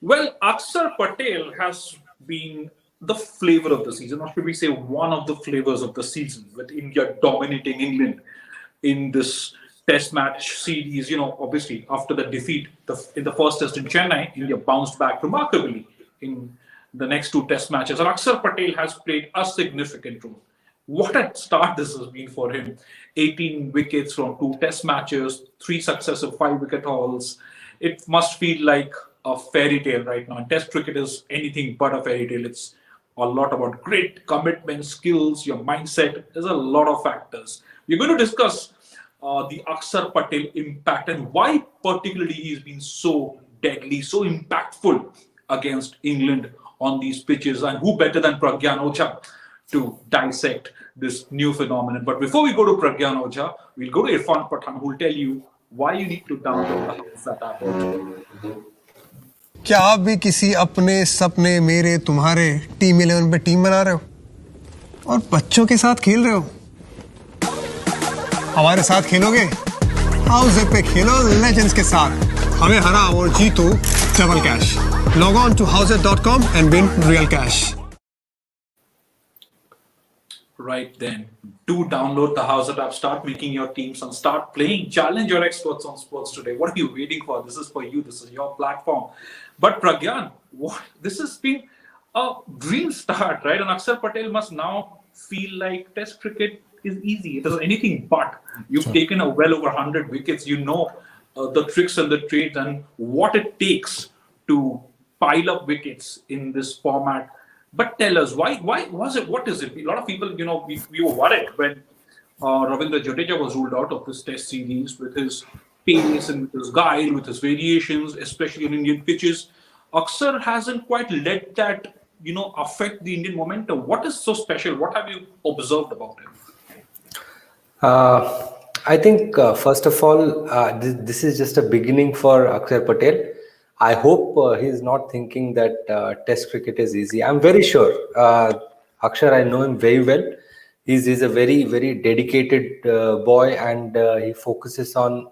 Well, Akshar Patel has been the flavor of the season, or should we say one of the flavors of the season, with India dominating England in this test match series. Obviously, after the defeat in the first test in Chennai, India bounced back remarkably in the next two test matches. And Akshar Patel has played a significant role. What a start this has been for him. 18 wickets from two test matches, three successive 5-wicket hauls. It must feel like a fairy tale right now. And test cricket is anything but a fairy tale. It's a lot about grit, commitment, skills, your mindset. There's a lot of factors. We're going to discuss the Akshar Patel impact and why particularly he's been so deadly, so impactful against England on these pitches. And who better than Pragyan Oja to dissect this new phenomenon. But before we go to Pragyan Oja, we'll go to Irfan Pathan, who will tell you why you need to download that app. क्या आप भी किसी अपने सपने मेरे तुम्हारे team 11 पे team बना रहे हो और बच्चों के साथ खेल रहे हो? हमारे साथ खेलोगे? हाउस पे खेलो लेजेंड्स के साथ, हमें हराओ और जीतो double cash. Log on to houseat.com and win real cash. Right then, do download the Houseat app, start making your teams and start playing. Challenge your experts on sports today. What are you waiting for? This is for you. This is your platform. But Pragyan, this has been a dream start, right? And Akshar Patel must now feel like Test cricket is easy. It is anything but. You've taken a well over 100 wickets. You know the tricks and the trades and what it takes to pile up wickets in this format. But tell us, why was it? What is it? A lot of people, we were worried when Ravindra Jadeja was ruled out of this test series with his pace and with his guile, with his variations, especially on Indian pitches. Akshar hasn't quite let that, affect the Indian momentum. What is so special? What have you observed about him? I think, first of all, this is just a beginning for Akshar Patel. I hope he's not thinking that test cricket is easy. I'm very sure. Akshar, I know him very well. He's a very, very dedicated boy, and he focuses on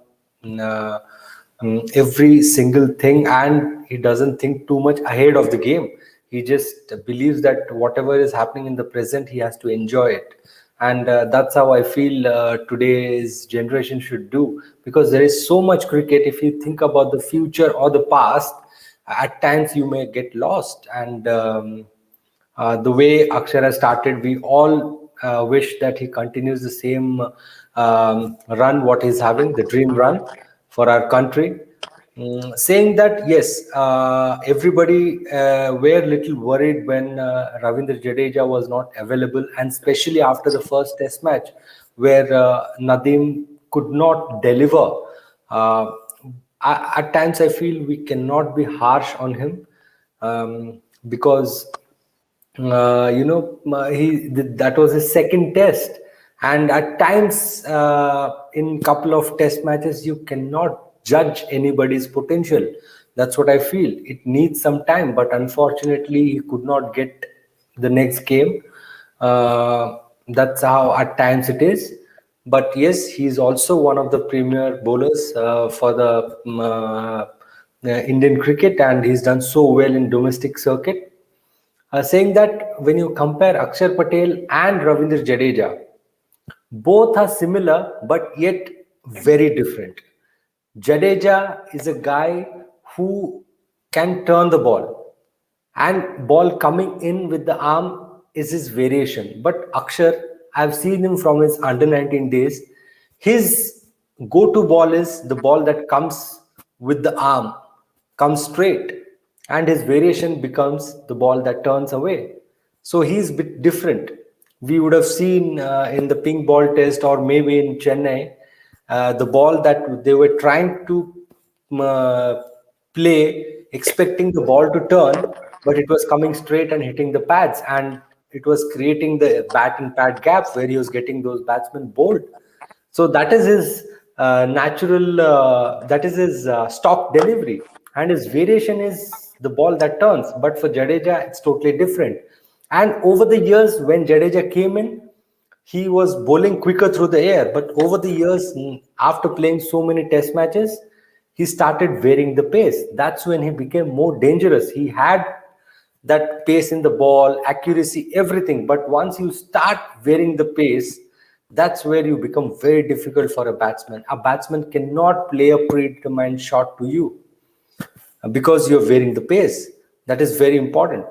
every single thing, and he doesn't think too much ahead of the game. He just believes that whatever is happening in the present, he has to enjoy it. And that's how I feel today's generation should do, because there is so much cricket. If you think about the future or the past, at times you may get lost. And the way Akshar has started, we all wish that he continues the same run what he's having, the dream run for our country. Saying that, yes, everybody were little worried when Ravindra Jadeja was not available, and especially after the first test match where Nadeem could not deliver. At times I feel we cannot be harsh on him, because that was his second test, and at times in couple of test matches you cannot judge anybody's potential. That's what I feel. It needs some time, but unfortunately he could not get the next game. That's how at times it is. But yes, he's also one of the premier bowlers for the Indian cricket, and he's done so well in domestic circuit. Saying that, when you compare Akshar Patel and Ravindra Jadeja, both are similar but yet very different. Jadeja is a guy who can turn the ball, and ball coming in with the arm is his variation. But Akshar, I've seen him from his under 19 days. His go-to ball is the ball that comes with the arm, comes straight, and his variation becomes the ball that turns away. So he's a bit different. We would have seen in the pink ball test, or maybe in Chennai, the ball that they were trying to play, expecting the ball to turn, but it was coming straight and hitting the pads, and it was creating the bat and pad gap where he was getting those batsmen bowled. So that is his natural, that is his stock delivery, and his variation is the ball that turns. But for Jadeja, it's totally different. And over the years, when Jadeja came in, he was bowling quicker through the air. But over the years, after playing so many test matches, he started varying the pace. That's when he became more dangerous. He had that pace in the ball, accuracy, everything. But once you start varying the pace, that's where you become very difficult for a batsman. A batsman cannot play a predetermined shot to you because you're varying the pace. That is very important.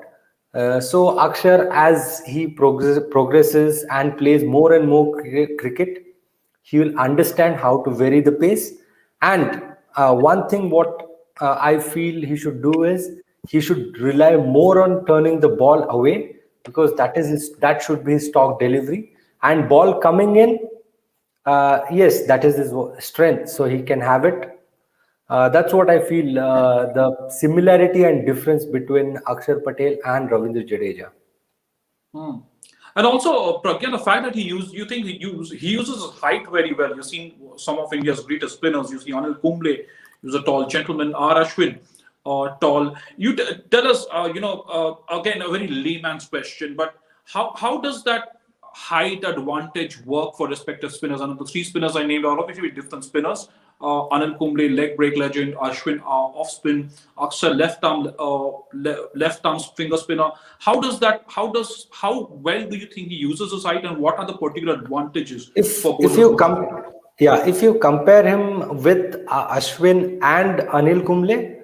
So Akshar, as he progresses and plays more and more cricket, he will understand how to vary the pace. And one thing what I feel he should do is he should rely more on turning the ball away, because that should be his stock delivery. And ball coming in, yes, that is his strength, so he can have it. That's what I feel, the similarity and difference between Akshar Patel and Ravindra Jadeja. And also, Pragya, the fact that you think he uses his height very well. You've seen some of India's greatest spinners. You see Anil Kumble, who's a tall gentleman. R. Ashwin, tall. You tell us, again, a very layman's question, but how does that height advantage work for respective spinners? And the three spinners I named are obviously different spinners. Anil Kumble, leg break legend. Ashwin, off spin. Akshar, left arm finger spinner. How well do you think he uses his height, and what are the particular advantages for both? If you compare him with Ashwin and Anil Kumble,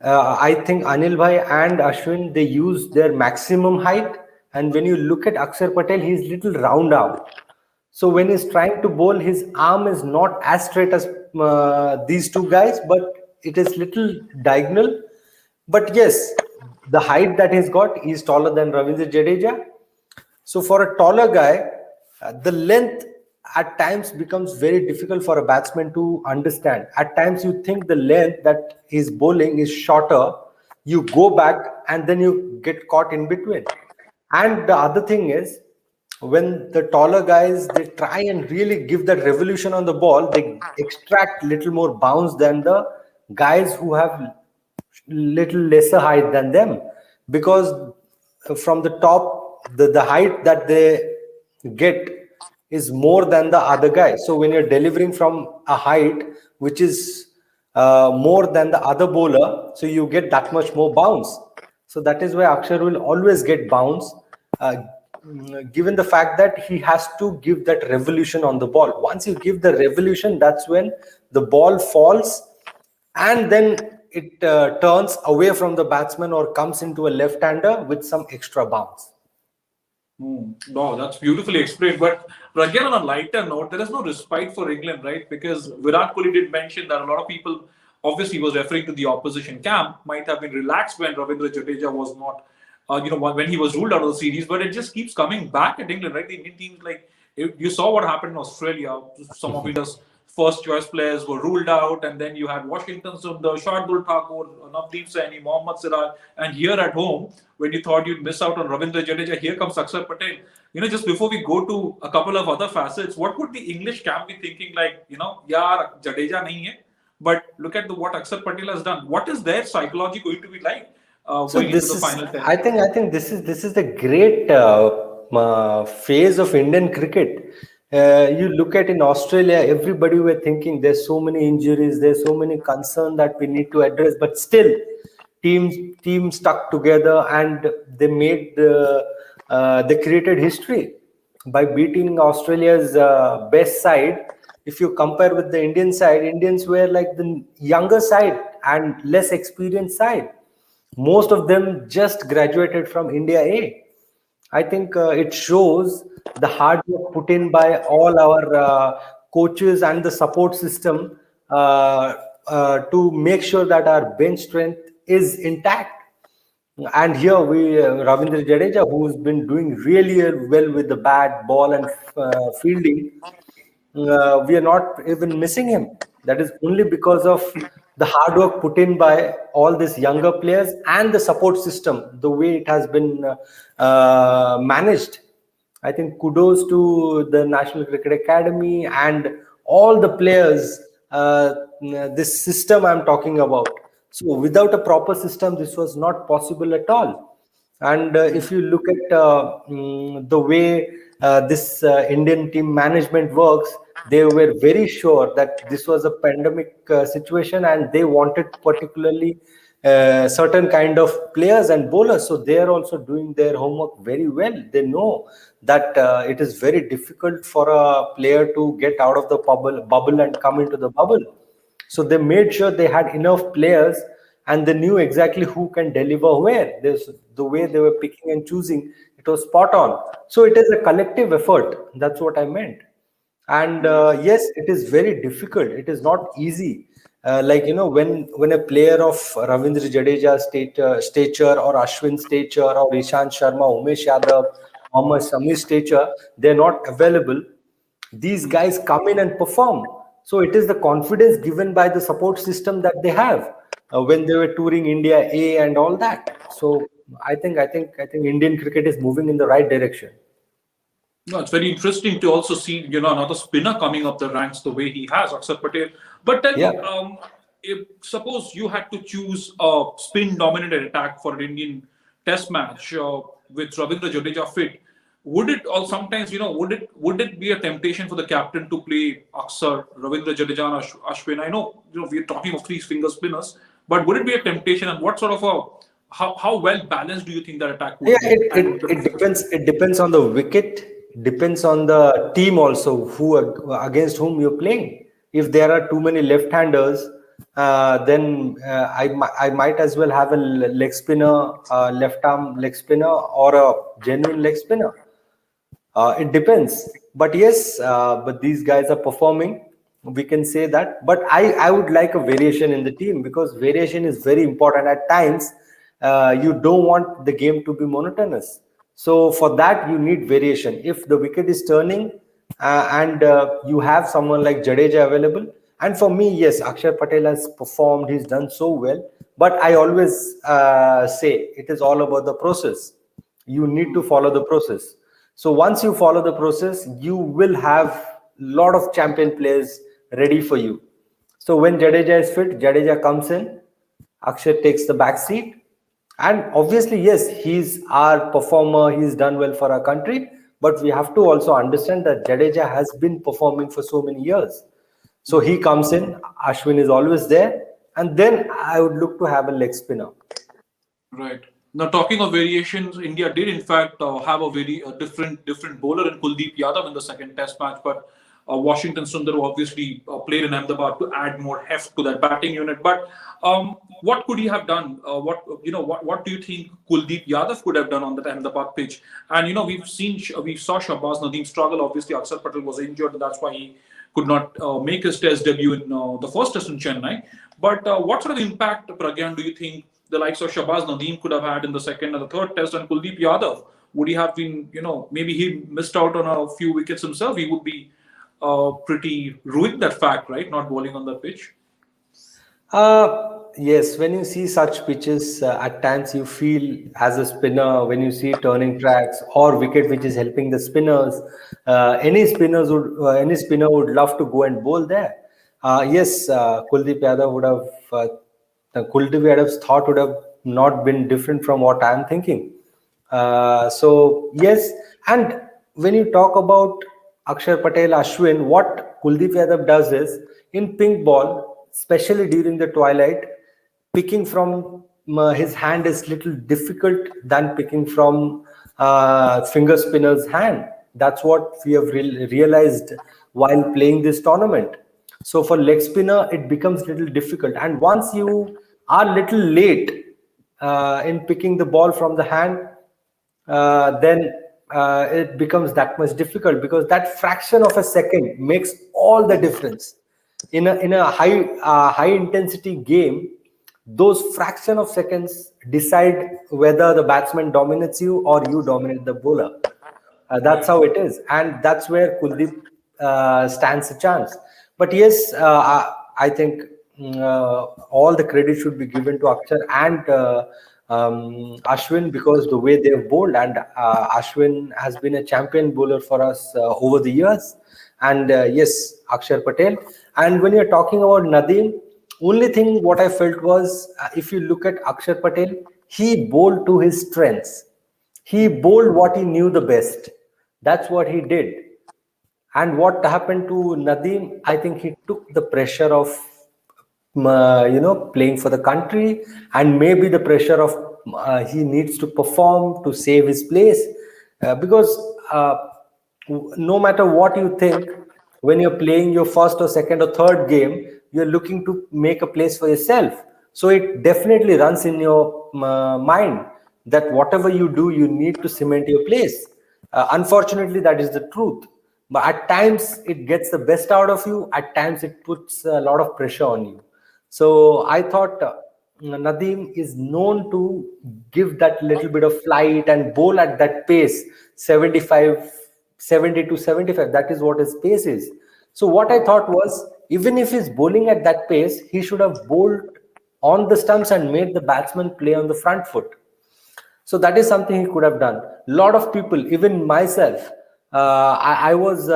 I think Anil Bhai and Ashwin, they use their maximum height. And when you look at Akshar Patel, he's little round arm. So when he's trying to bowl, his arm is not as straight as these two guys, but it is little diagonal. But yes, the height that he's got, he's taller than Ravindra Jadeja. So for a taller guy, the length at times becomes very difficult for a batsman to understand. At times you think the length that he's bowling is shorter, you go back and then you get caught in between. And the other thing is, when the taller guys, they try and really give that revolution on the ball, they extract little more bounce than the guys who have little lesser height than them, because from the top, the height that they get is more than the other guy. So when you're delivering from a height which is more than the other bowler, so you get that much more bounce. So that is why Akshar will always get bounce, given the fact that he has to give that revolution on the ball. Once you give the revolution, that's when the ball falls and then it turns away from the batsman or comes into a left-hander with some extra bounce. Wow, that's beautifully explained. But again, on a lighter note, there is no respite for England, right? Because Virat Kohli did mention that a lot of people, obviously was referring to the opposition camp, might have been relaxed when Ravindra Jadeja was not, when he was ruled out of the series. But it just keeps coming back at England, right? The Indian teams, like, you saw what happened in Australia. Some of India's first choice players were ruled out, and then you had Washington Sundar, Shardul Thakur, Navdeep Saini, Mohammad Siraj, and here at home, when you thought you'd miss out on Ravindra Jadeja, here comes Akshar Patel. Just before we go to a couple of other facets, what would the English camp be thinking? Like, yaar, Jadeja nahi hai, but look at what Akshar Patel has done. What is their psychology going to be like going into the final 10? I think this is the great phase of Indian cricket. You look at in Australia, everybody were thinking there's so many injuries, there's so many concerns that we need to address, but still teams stuck together and they made they created history by beating Australia's best side. If you compare with the Indian side, Indians were like the younger side and less experienced side. Most of them just graduated from India A. I think it shows the hard work put in by all our coaches and the support system to make sure that our bench strength is intact. And here Ravindra Jadeja, who's been doing really well with the bat, ball and fielding, we are not even missing him. That is only because of the hard work put in by all these younger players and the support system, the way it has been managed. I think kudos to the National Cricket Academy and all the players, this system I'm talking about. So without a proper system, this was not possible at all. And if you look at the way this Indian team management works, they were very sure that this was a pandemic situation, and they wanted particularly certain kind of players and bowlers. So they are also doing their homework very well. They know that it is very difficult for a player to get out of the bubble and come into the bubble. So they made sure they had enough players, and they knew exactly who can deliver where. There's the way they were picking and choosing, it was spot on. So it is a collective effort. That's what I meant. And yes, it is very difficult. It is not easy. Like, you know, when a player of Ravindra Jadeja stature, or Ashwin stature, or Ishant Sharma, Umesh Yadav, Mohammad Shami's stature, they're not available. These guys come in and perform. So it is the confidence given by the support system that they have when they were touring India A and all that. So I think Indian cricket is moving in the right direction. No, it's very interesting to also see, you know, another spinner coming up the ranks the way he has, Akshar Patel. But tell Yeah. me, if suppose you had to choose a spin-dominated attack for an Indian Test match with Ravindra Jadeja fit, would it, or sometimes, you know, would it be a temptation for the captain to play Akshar, Ravindra Jadeja, and Ashwin? I know, you know, we're talking of three-finger spinners, but would it be a temptation? And what sort of a how well balanced do you think that attack would Yeah, be? it depends. It depends on the wicket. Depends on the team also, who against whom you're playing. If there are too many left-handers, then I might as well have a leg spinner, left arm leg spinner, or a genuine leg spinner. It depends. But yes, but these guys are performing. We can say that. But I would like a variation in the team, because variation is very important. At times, you don't want the game to be monotonous. So for that, you need variation. If the wicket is turning and you have someone like Jadeja available, and for me, yes, Akshar Patel has performed. He's done so well. But I always say it is all about the process. You need to follow the process. So once you follow the process, you will have a lot of champion players ready for you. So when Jadeja is fit, Jadeja comes in, Akshar takes the back seat. And obviously, yes, he's our performer. He's done well for our country. But we have to also understand that Jadeja has been performing for so many years. So he comes in, Ashwin is always there. And then I would look to have a leg spinner. Right. Now, talking of variations, India did in fact have a very different bowler in Kuldeep Yadav in the second Test match, but Washington Sundar obviously played in Ahmedabad to add more heft to that batting unit. But what could he have done? What do you think Kuldeep Yadav could have done on that Ahmedabad pitch? And you know, we saw Shahbaz Nadeem struggle. Obviously, Akshar Patel was injured, and that's why he could not make his Test debut in the first Test in Chennai. But what sort of impact, Pragyan, do you think the likes of Shahbaz Nadeem could have had in the second and the third Test? And Kuldeep Yadav, would he have been, you know, maybe he missed out on a few wickets himself? He would be pretty ruined, that fact, right? Not bowling on that pitch. Yes, when you see such pitches, at times you feel as a spinner, when you see turning tracks or wicket which is helping the spinners, any spinner would love to go and bowl there. Yes, Kuldeep Yadav would have. Kuldeep Yadav's thought would have not been different from what I'm thinking. So yes, and when you talk about Akshar Patel, Ashwin, what Kuldeep Yadav does is, in pink ball, especially during the twilight, picking from his hand is little difficult than picking from finger spinner's hand. That's what we have realized while playing this tournament. So for leg spinner, it becomes little difficult. And once you are little late in picking the ball from the hand, then it becomes that much difficult, because that fraction of a second makes all the difference. In a high intensity game, those fraction of seconds decide whether the batsman dominates you or you dominate the bowler. That's how it is, and that's where Kuldeep stands a chance. But yes, I think all the credit should be given to Akshar and Ashwin, because the way they've bowled, and Ashwin has been a champion bowler for us over the years. And yes, Akshar Patel. And when you're talking about Nadeem, only thing what I felt was, if you look at Akshar Patel, he bowled to his strengths. He bowled what he knew the best. That's what he did. And what happened to Nadeem? I think he took the pressure of playing for the country, and maybe the pressure of he needs to perform to save his place, because no matter what you think, when you're playing your first or second or third game, you're looking to make a place for yourself. So it definitely runs in your mind that whatever you do, you need to cement your place. Unfortunately, that is the truth. But at times it gets the best out of you. At times it puts a lot of pressure on you. So I thought Nadeem is known to give that little bit of flight and bowl at that pace, 75, 70 to 75. That is what his pace is. So what I thought was, even if he's bowling at that pace, he should have bowled on the stumps and made the batsman play on the front foot. So that is something he could have done. A lot of people, even myself, I was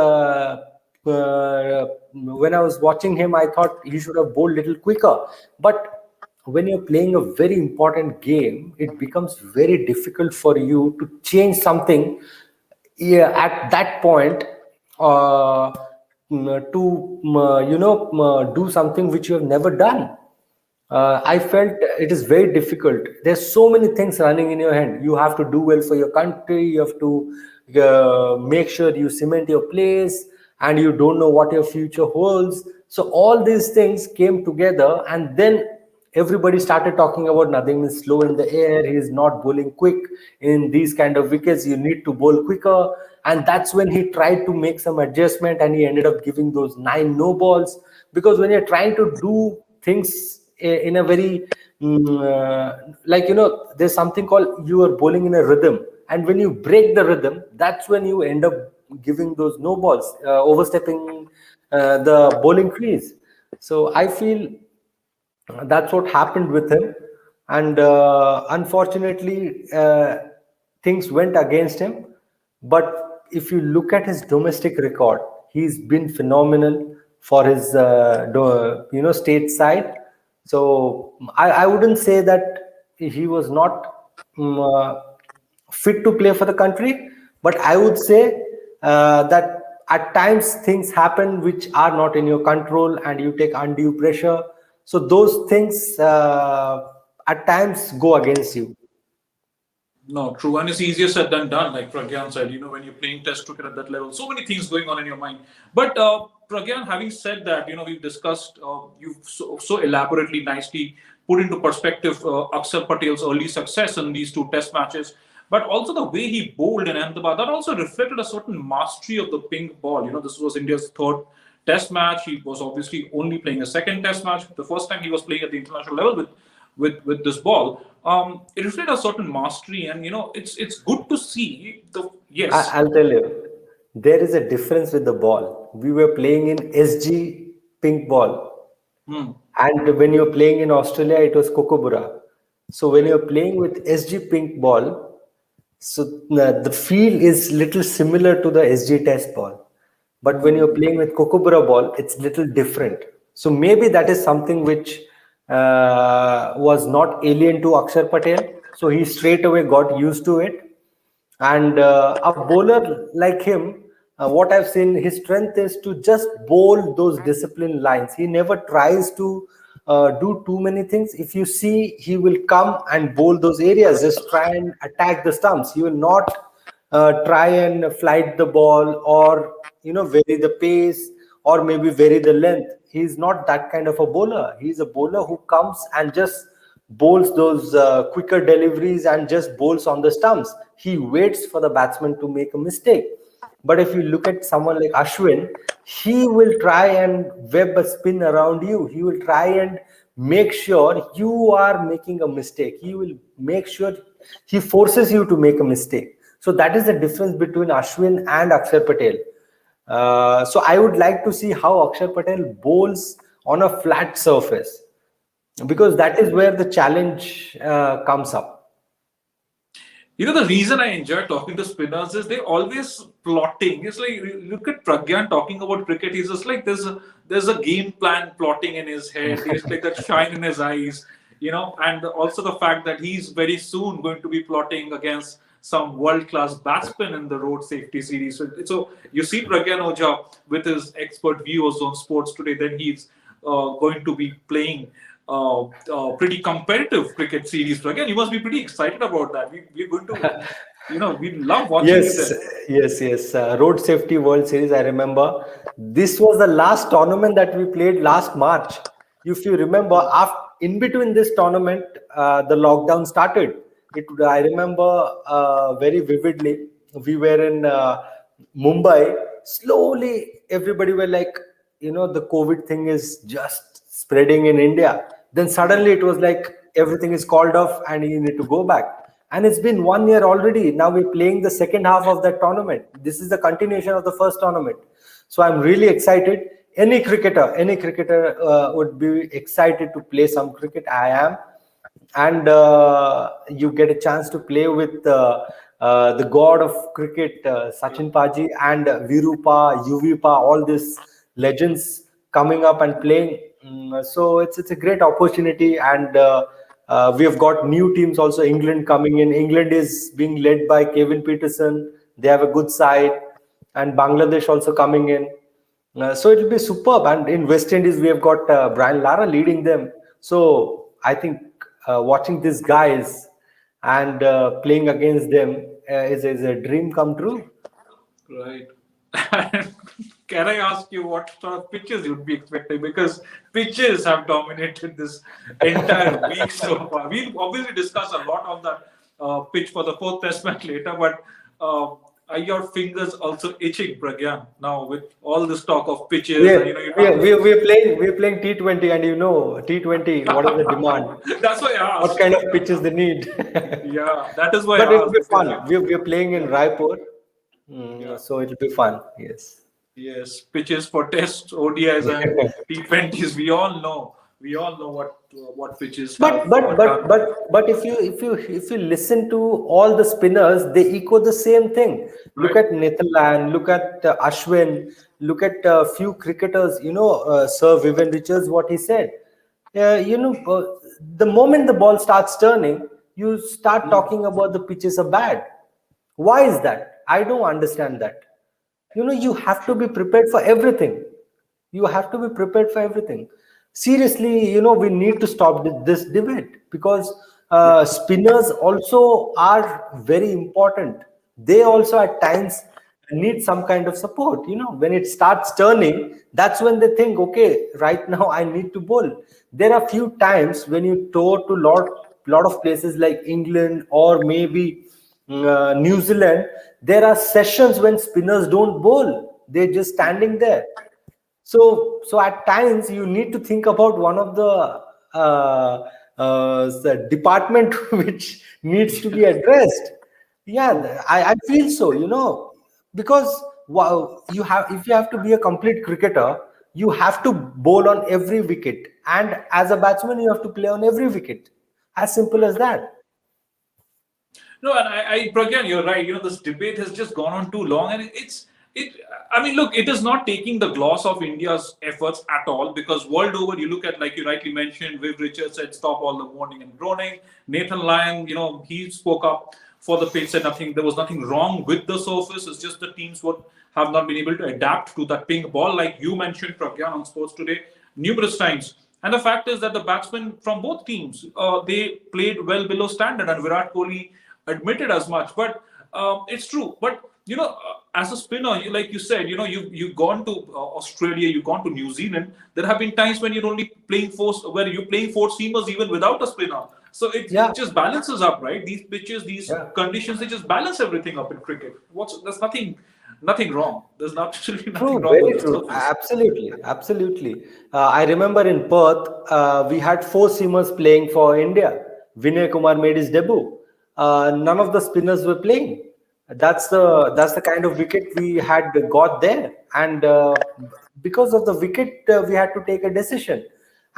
when I was watching him, I thought he should have bowled a little quicker. But when you're playing a very important game, it becomes very difficult for you to change something at that point, to do something which you have never done. I felt it is very difficult. There's so many things running in your hand. You have to do well for your country. You have to make sure you cement your place, and you don't know what your future holds. So all these things came together, and then everybody started talking about Nadeem is slow in the air. He is not bowling quick in these kind of wickets. You need to bowl quicker. And that's when he tried to make some adjustment, and he ended up giving those 9 no balls. Because when you're trying to do things in a very there's something called, you are bowling in a rhythm, and when you break the rhythm, that's when you end up giving those no balls, overstepping the bowling crease. So I feel that's what happened with him, and unfortunately things went against him. But if you look at his domestic record, he's been phenomenal for his state side. So I wouldn't say that he was not fit to play for the country, but I would say that at times things happen which are not in your control, and you take undue pressure. So those things at times go against you. No, true. And it's easier said than done, like Pragyan said, when you're playing test cricket at that level, so many things going on in your mind. But Pragyan, having said that, we've discussed, you've so elaborately, nicely put into perspective Akshar Patel's early success in these 2 test matches, but also the way he bowled in Ahmedabad, that also reflected a certain mastery of the pink ball. This was India's 3rd test match. He was obviously only playing a 2nd test match. The first time he was playing at the international level with this ball. It reflected a certain mastery, and it's good to see the I'll tell you, there is a difference with the ball. We were playing in SG pink ball, and when you're playing in Australia, it was Kookaburra. So when you're playing with SG pink ball, so the feel is little similar to the SG test ball, but when you're playing with Kookaburra ball, it's little different. So maybe that is something which was not alien to Akshar Patel, so he straight away got used to it. And a bowler like him, what I've seen, his strength is to just bowl those disciplined lines. He never tries to do too many things. If you see, he will come and bowl those areas, just try and attack the stumps. He will not try and flight the ball, or vary the pace, or maybe vary the length. He's not that kind of a bowler. He's a bowler who comes and just bowls those quicker deliveries and just bowls on the stumps. He waits for the batsman to make a mistake. But if you look at someone like Ashwin, he will try and web a spin around you. He will try and make sure you are making a mistake. He will make sure he forces you to make a mistake. So that is the difference between Ashwin and Akshar Patel. So I would like to see how Akshar Patel bowls on a flat surface, because that is where the challenge comes up. The reason I enjoy talking to spinners is they always plotting. It's like, look at Pragyan talking about cricket. He's just like, there's a game plan plotting in his head. There's like that shine in his eyes, and also the fact that he's very soon going to be plotting against some world-class batsmen in the road safety series. So you see Pragyan Ojha with his expert views on sports today, then he's going to be playing pretty competitive cricket series. Pragyan, you must be pretty excited about that. We're going to, we love watching Yes, it. yes. Road Safety World Series. I remember this was the last tournament that we played last March. If you remember, after in between this tournament, the lockdown started. I remember very vividly. We were in Mumbai. Slowly, everybody were like, the COVID thing is just spreading in India. Then suddenly it was like everything is called off and you need to go back. And it's been 1 year already. Now we're playing the second half of that tournament. This is the continuation of the first tournament. So I'm really excited. Any cricketer would be excited to play some cricket. I am. And you get a chance to play with the god of cricket, Sachin Paji, and Virupa, Yuvipa, all these legends coming up and playing. So it's a great opportunity, and we have got new teams also. England coming in. England is being led by Kevin Peterson. They have a good side, and Bangladesh also coming in. So it will be superb. And in West Indies, we have got Brian Lara leading them. So I think watching these guys and playing against them is a dream come true. Right. Can I ask you what sort of pitches you'd be expecting? Because pitches have dominated this entire week so far. We'll obviously discuss a lot on that pitch for the fourth test match later, but are your fingers also itching, Pragyan, now with all this talk of pitches? We're playing T20, and T20, what is the demand? That's why I asked. What kind of pitches they need? Yeah, that is why But I it'll be asked. fun. We're playing in Raipur. So it'll be fun. Yes, pitches for tests, ODIs, and T20s. We all know what pitches. But if you listen to all the spinners, they echo the same thing. Look at Nathan Lyon, look at Ashwin, look at a few cricketers. Sir Vivian Richards, what he said. The moment the ball starts turning, you start talking about the pitches are bad. Why is that? I don't understand that. You have to be prepared for everything. Seriously, we need to stop this debate, because spinners also are very important. They also at times need some kind of support. When it starts turning, that's when they think, okay, right now I need to bowl. There are few times when you tour to lot of places like England or maybe New Zealand, there are sessions when spinners don't bowl. They're just standing there. So at times you need to think about one of the department which needs to be addressed. Yeah, I feel so, because if you have to be a complete cricketer, you have to bowl on every wicket, and as a batsman, you have to play on every wicket. As simple as that. No, and Pragyan, you're right. This debate has just gone on too long, and look, it is not taking the gloss off India's efforts at all, because world over, you look at, like you rightly mentioned, Viv Richards said stop all the mourning and groaning. Nathan Lyon, he spoke up for the pitch, said there was nothing wrong with the surface. It's just the teams have not been able to adapt to that pink ball, like you mentioned, Pragyan, on Sports Today numerous times. And the fact is that the batsmen from both teams, they played well below standard, and Virat Kohli admitted as much. But it's true. But as a spinner, like you said, you've gone to Australia, you've gone to New Zealand. There have been times when you're only playing four seamers even without a spinner. So it just balances up, right? These pitches, these conditions, they just balance everything up in cricket. There's nothing wrong. There's absolutely nothing wrong with true. Absolutely. I remember in Perth, we had 4 seamers playing for India. Vinay Kumar made his debut. None of the spinners were playing. That's the kind of wicket we had got there, and because of the wicket, we had to take a decision.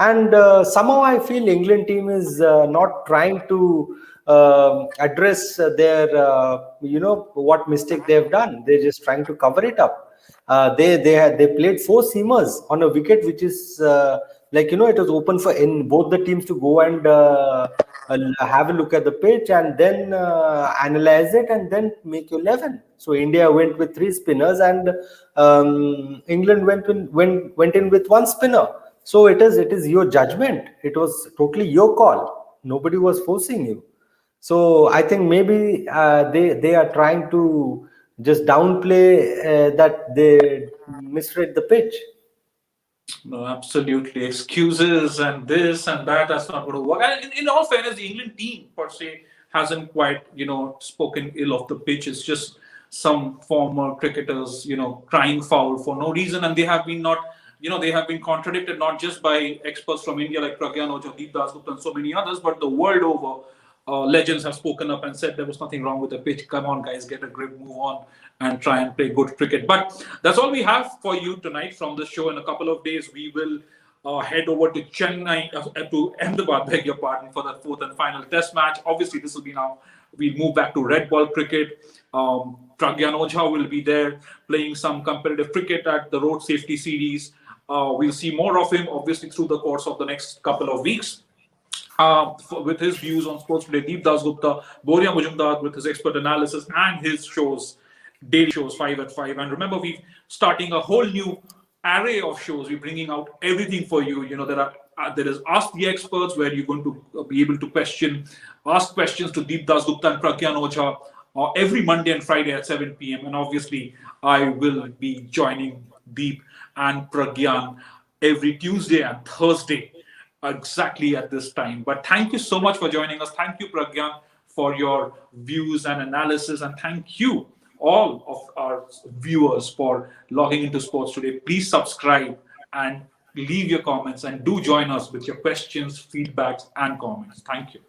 And somehow I feel England team is not trying to address their what mistake they have done. They're just trying to cover it up. They played 4 seamers on a wicket which is it was open for both the teams to go and have a look at the pitch and then analyze it and then make your 11. So India went with 3 spinners and England went in with 1 spinner. So it is your judgment. It was totally your call. Nobody was forcing you. So I think maybe they are trying to just downplay that they misread the pitch. No, absolutely. Excuses and this and that's not going to work. And in all fairness, the England team per se hasn't quite, spoken ill of the pitch. It's just some former cricketers, crying foul for no reason. And they have been they have been contradicted not just by experts from India like Pragyan Oja, Deep Dasgupta and so many others, but the world over. Legends have spoken up and said there was nothing wrong with the pitch. Come on, guys, get a grip, move on, and try and play good cricket. But that's all we have for you tonight from the show. In a couple of days, we will head over to Chennai, to Ahmedabad, beg your pardon, for the 4th and final Test match. Obviously, this will be now. We'll move back to red ball cricket. Pragyan Oja will be there playing some competitive cricket at the Road Safety Series. We'll see more of him, obviously, through the course of the next couple of weeks. With his views on sports today, Deep Dasgupta, Boria Majumdar with his expert analysis and his shows, daily shows, 5 at 5. And remember, we're starting a whole new array of shows. We're bringing out everything for you. There is Ask the Experts, where you're going to be able to ask questions to Deep Dasgupta and Pragyan Oja every Monday and Friday at 7 p.m. And obviously, I will be joining Deep and Pragyan every Tuesday and Thursday exactly at this time. But thank you so much for joining us. Thank you, Pragyan, for your views and analysis. And thank you, all of our viewers, for logging into Sports Today. Please subscribe and leave your comments, and do join us with your questions, feedbacks, and comments. Thank you.